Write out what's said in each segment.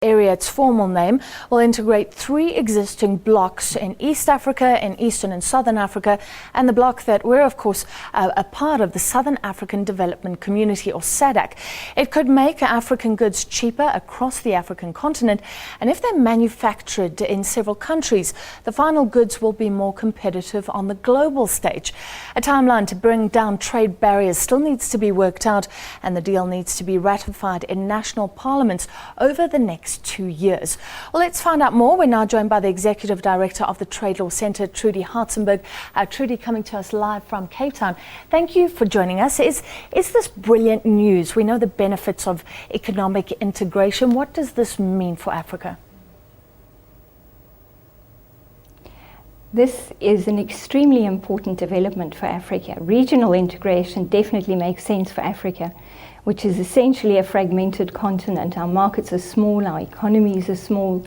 Area, its formal name, will integrate 3 existing blocs in East Africa, in Eastern and Southern Africa, and the bloc that we're, of course, a part of, the Southern African Development Community, or SADC. It could make African goods cheaper across the African continent, and if they're manufactured in several countries, the final goods will be more competitive on the global stage. A timeline to bring down trade barriers still needs to be worked out, and the deal needs to be ratified in national parliaments over the next 2 years. Well, let's find out more. We're now joined by the Executive Director of the Trade Law Centre, Trudi Hartzenberg. Trudi, coming to us live from Cape Town. Thank you for joining us. Is this brilliant news? We know the benefits of economic integration. What does this mean for Africa? This is an extremely important development for Africa. Regional integration definitely makes sense for Africa, which is essentially a fragmented continent. Our markets are small, our economies are small,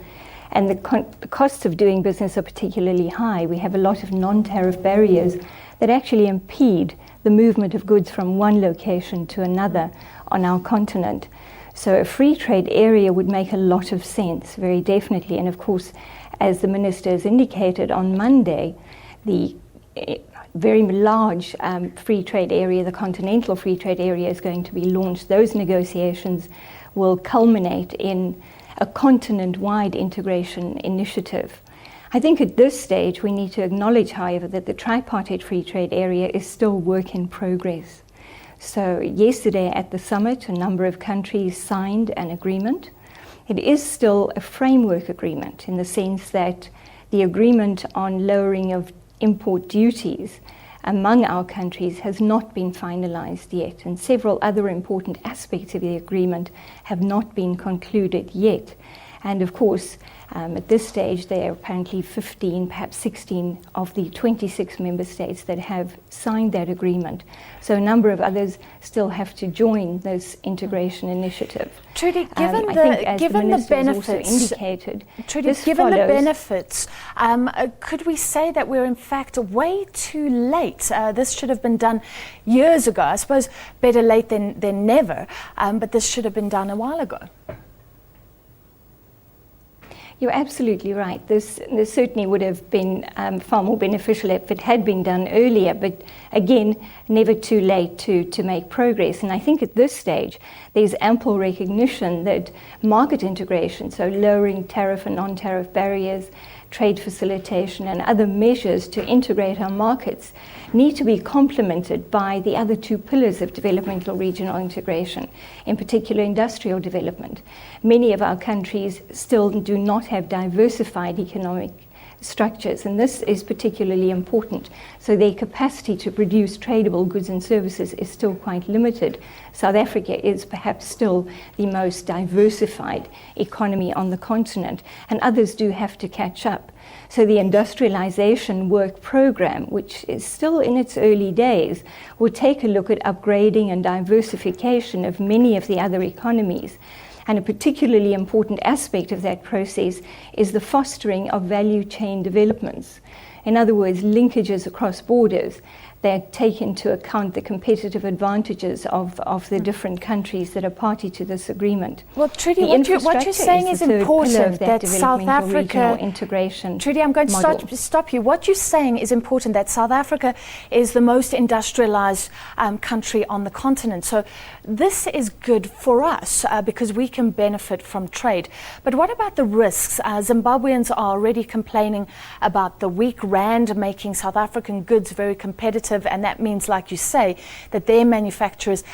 and the costs of doing business are particularly high. We have a lot of non-tariff barriers that actually impede the movement of goods from one location to another on our continent. So a free trade area would make a lot of sense, very definitely. And of course, as the Minister has indicated on Monday, the very large free trade area, the continental free trade area, is going to be launched. Those negotiations will culminate in a continent-wide integration initiative. I think at this stage we need to acknowledge, however, that the Tripartite FreeTrade Area is still work in progress. So yesterday at the summit, a number of countries signed an agreement. It is still a framework agreement in the sense that the agreement on lowering of import duties among our countries has not been finalized yet, and several other important aspects of the agreement have not been concluded yet. And of course, at this stage, there are apparently 15, perhaps 16 of the 26 member states that have signed that agreement. So a number of others still have to join this integration initiative. Trudi, given the benefits, could we say that we're in fact way too late? This should have been done years ago. I suppose better late than never, but this should have been done a while ago. You're absolutely right. This certainly would have been far more beneficial if it had been done earlier, but again, never too late to make progress. And I think at this stage, there's ample recognition that market integration, so lowering tariff and non-tariff barriers, trade facilitation and other measures to integrate our markets need to be complemented by the other 2 pillars of developmental regional integration, in particular industrial development. Many of our countries still do not have diversified economic structures, and this is particularly important. So their capacity to produce tradable goods and services is still quite limited. South Africa is perhaps still the most diversified economy on the continent, and others do have to catch up. So the industrialization work program, which is still in its early days, will take a look at upgrading and diversification of many of the other economies. And a particularly important aspect of that process is the fostering of value chain developments. In other words, linkages across borders that take into account the competitive advantages of the different countries that are party to this agreement. Well, Trudi, what you're saying is important, that South Africa integration. Trudi, I'm going to stop you. What you're saying is important, that South Africa is the most industrialized country on the continent. So this is good for us because we can benefit from trade. But what about the risks? Zimbabweans are already complaining about the weak rand making South African goods very competitive. And that means, like you say, that their manufacturers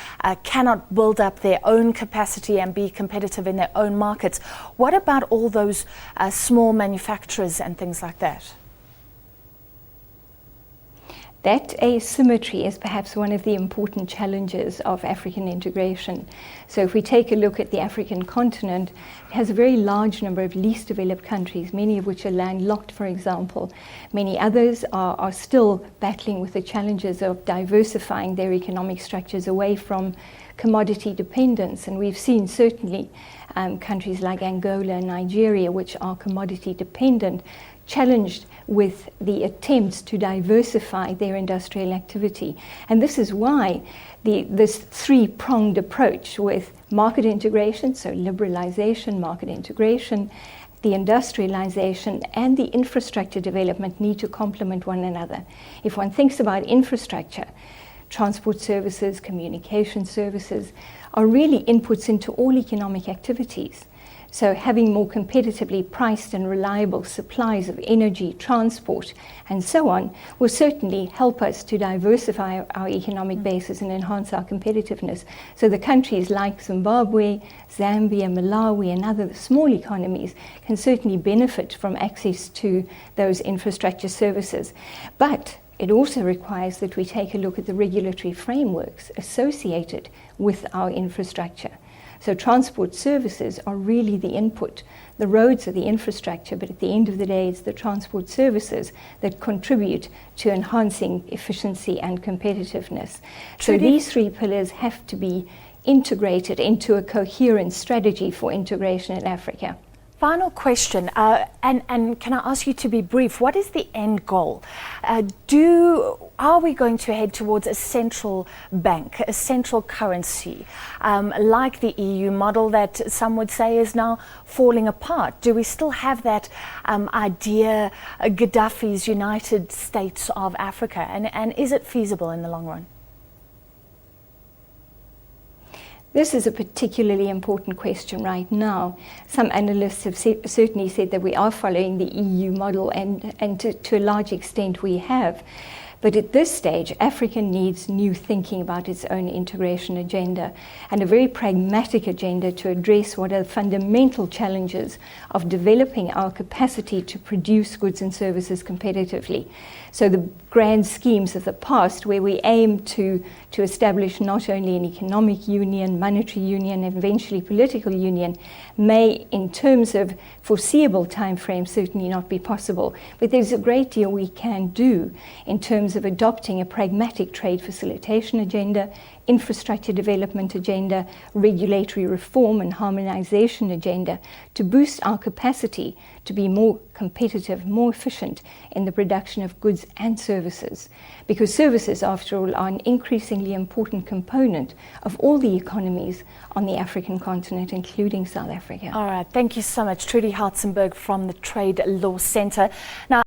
cannot build up their own capacity and be competitive in their own markets. What about all those small manufacturers and things like that? That asymmetry is perhaps one of the important challenges of African integration. So if we take a look at the African continent, it has a very large number of least developed countries, many of which are landlocked, for example. Many others are still battling with the challenges of diversifying their economic structures away from commodity dependence. And we've seen certainly countries like Angola and Nigeria, which are commodity dependent, challenged with the attempts to diversify their industrial activity. And this is why this three-pronged approach with market integration, so liberalization, market integration, the industrialization and the infrastructure development need to complement one another. If one thinks about infrastructure, transport services, communication services are really inputs into all economic activities. So having more competitively priced and reliable supplies of energy, transport, and so on will certainly help us to diversify our economic bases and enhance our competitiveness. So the countries like Zimbabwe, Zambia, Malawi, and other small economies can certainly benefit from access to those infrastructure services. But it also requires that we take a look at the regulatory frameworks associated with our infrastructure. So transport services are really the input. The roads are the infrastructure, but at the end of the day, it's the transport services that contribute to enhancing efficiency and competitiveness. So these three pillars have to be integrated into a coherent strategy for integration in Africa. Final question, and can I ask you to be brief? What is the end goal? Are we going to head towards a central bank, a central currency, like the EU model that some would say is now falling apart? Do we still have that idea, Gaddafi's United States of Africa, and is it feasible in the long run? This is a particularly important question right now. Some analysts have certainly said that we are following the EU model, and to a large extent we have. But at this stage, Africa needs new thinking about its own integration agenda, and a very pragmatic agenda to address what are the fundamental challenges of developing our capacity to produce goods and services competitively. So the grand schemes of the past, where we aim to establish not only an economic union, monetary union, and eventually political union, may, in terms of foreseeable timeframes, certainly not be possible. But there's a great deal we can do in terms of adopting a pragmatic trade facilitation agenda, infrastructure development agenda, regulatory reform and harmonization agenda to boost our capacity to be more competitive, more efficient in the production of goods and services. Because services, after all, are an increasingly important component of all the economies on the African continent, including South Africa. All right, thank you so much, Trudi Hartzenberg from the Trade Law Centre. Now,